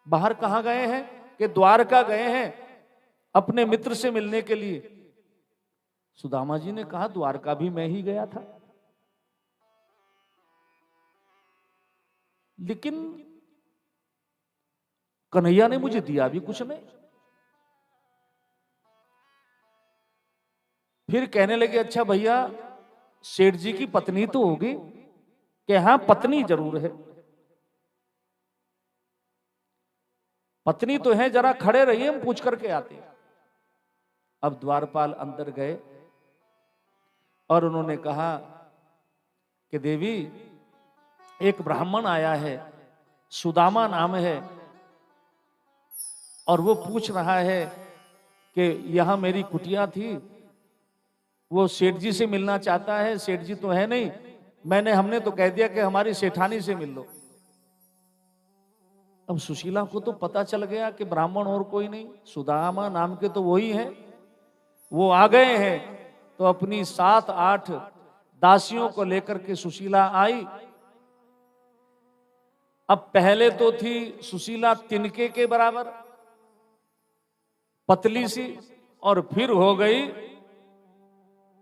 बाहर कहां गए हैं? कि द्वारका गए हैं अपने मित्र से मिलने के लिए। सुदामा जी ने कहा द्वारका भी मैं ही गया था, लेकिन कन्हैया ने मुझे दिया भी कुछ नहीं। फिर कहने लगे अच्छा भैया सेठ जी की पत्नी तो होगी? कि हां पत्नी जरूर है। पत्नी तो है, जरा खड़े रहिए हम पूछ करके आते हैं। अब द्वारपाल अंदर गए और उन्होंने कहा कि देवी एक ब्राह्मण आया है, सुदामा नाम है, और वो पूछ रहा है कि यहां मेरी कुटिया थी, वो सेठ जी से मिलना चाहता है। सेठ जी तो है नहीं, हमने तो कह दिया कि हमारी सेठानी से मिल लो। अब सुशीला को तो पता चल गया कि ब्राह्मण और कोई नहीं, सुदामा नाम के तो वही हैं। वो आ गए हैं तो अपनी 7-8 दासियों को लेकर के सुशीला आई। अब पहले तो थी सुशीला तिनके के बराबर पतली सी, और फिर हो गई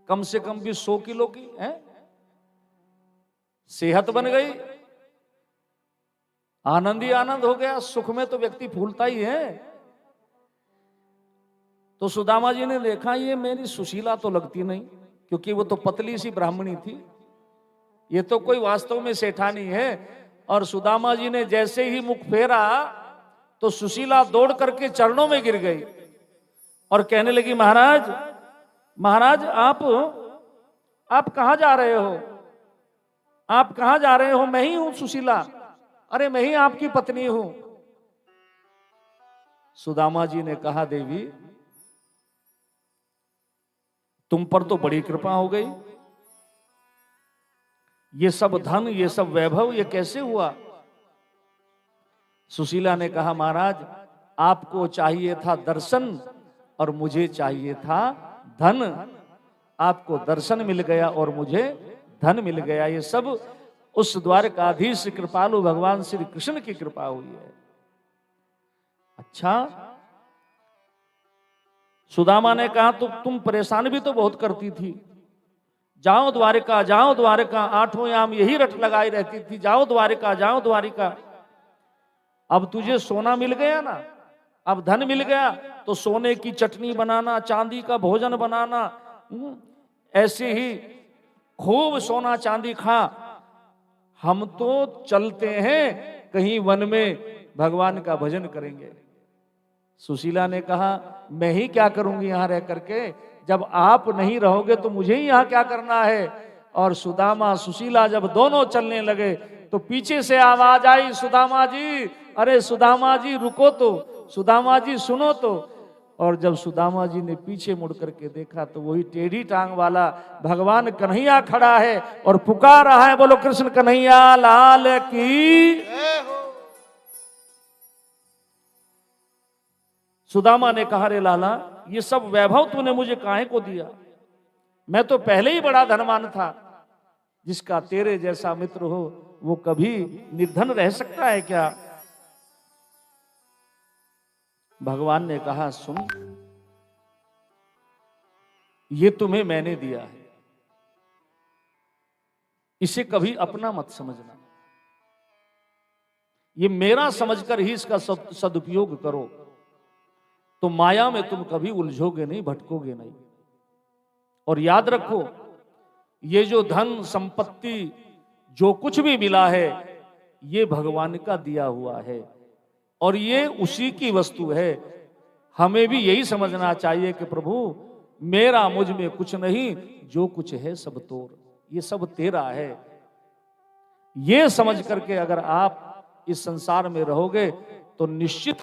कम से कम भी 100 किलो की है, सेहत बन गई, आनंद ही आनंद हो गया। सुख में तो व्यक्ति फूलता ही है। तो सुदामा जी ने देखा ये मेरी सुशीला तो लगती नहीं, क्योंकि वो तो पतली सी ब्राह्मणी थी, ये तो कोई वास्तव में सेठानी है। और सुदामा जी ने जैसे ही मुख फेरा तो सुशीला दौड़ करके चरणों में गिर गई और कहने लगी महाराज महाराज आप कहां जा रहे हो? आप कहां जा रहे हो? मैं ही हूं सुशीला, अरे मैं ही आपकी पत्नी हूं। सुदामा जी ने कहा देवी तुम पर तो बड़ी कृपा हो गई, ये सब धन ये सब वैभव ये कैसे हुआ? सुशीला ने कहा महाराज आपको चाहिए था दर्शन और मुझे चाहिए था धन। आपको दर्शन मिल गया और मुझे धन मिल गया। ये सब उस द्वारकाधीश कृपालु भगवान श्री कृष्ण की कृपा हुई है। अच्छा, सुदामा ने कहा तो तुम परेशान भी तो बहुत करती थी, जाओ द्वारिका जाओ द्वारिका, 8 याम यही रट लगाई रहती थी, जाओ द्वारिका जाओ द्वारिका। अब तुझे सोना मिल गया ना, अब धन मिल गया, तो सोने की चटनी बनाना, चांदी का भोजन बनाना, ऐसे ही खूब सोना चांदी खा। हम तो चलते हैं कहीं वन में भगवान का भजन करेंगे। सुशीला ने कहा मैं ही क्या करूंगी यहां रह करके, जब आप नहीं रहोगे तो मुझे ही यहां क्या करना है। और सुदामा सुशीला जब दोनों चलने लगे तो पीछे से आवाज आई सुदामा जी, अरे सुदामा जी रुको तो, सुदामा जी सुनो तो। और जब सुदामा जी ने पीछे मुड़ करके देखा तो वही टेढ़ी टांग वाला भगवान कन्हैया खड़ा है और पुकार रहा है बोलो कृष्ण कन्हैया लाल की। सुदामा ने कहा रे लाला ये सब वैभव तूने मुझे काहे को दिया? मैं तो पहले ही बड़ा धनवान था। जिसका तेरे जैसा मित्र हो वो कभी निर्धन रह सकता है क्या? भगवान ने कहा सुन, ये तुम्हें मैंने दिया है, इसे कभी अपना मत समझना, ये मेरा समझकर ही इसका सदुपयोग करो, तो माया में तुम कभी उलझोगे नहीं, भटकोगे नहीं। और याद रखो ये जो धन संपत्ति जो कुछ भी मिला है ये भगवान का दिया हुआ है और ये उसी की वस्तु है। हमें भी यही समझना चाहिए कि प्रभु मेरा मुझ में कुछ नहीं, जो कुछ है सब तोर, ये सब तेरा है। ये समझ करके अगर आप इस संसार में रहोगे तो निश्चित